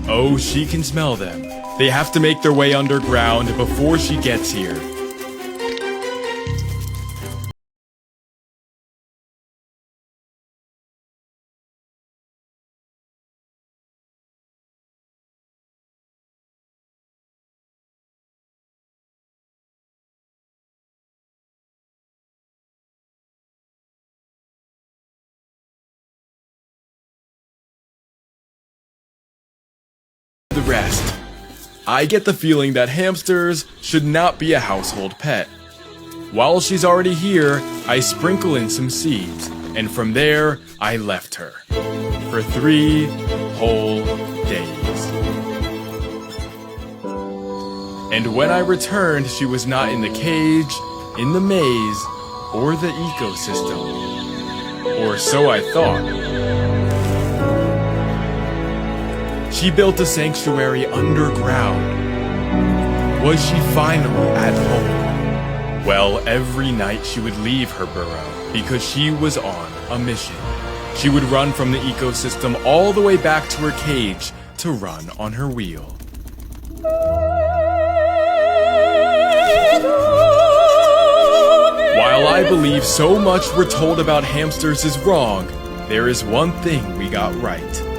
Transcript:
Oh, she can smell them. They have to make their way underground before she gets here. The rest. I get the feeling that hamsters should not be a household pet. While she's already here, I sprinkle in some seeds, and from there, I left her. For 3 whole days. And when I returned, she was not in the cage, in the maze, or the ecosystem. Or so I thought. She built a sanctuary underground. Was she finally at home? Well, every night she would leave her burrow because she was on a mission. She would run from the ecosystem all the way back to her cage to run on her wheel. While I believe so much we're told about hamsters is wrong, there is one thing we got right.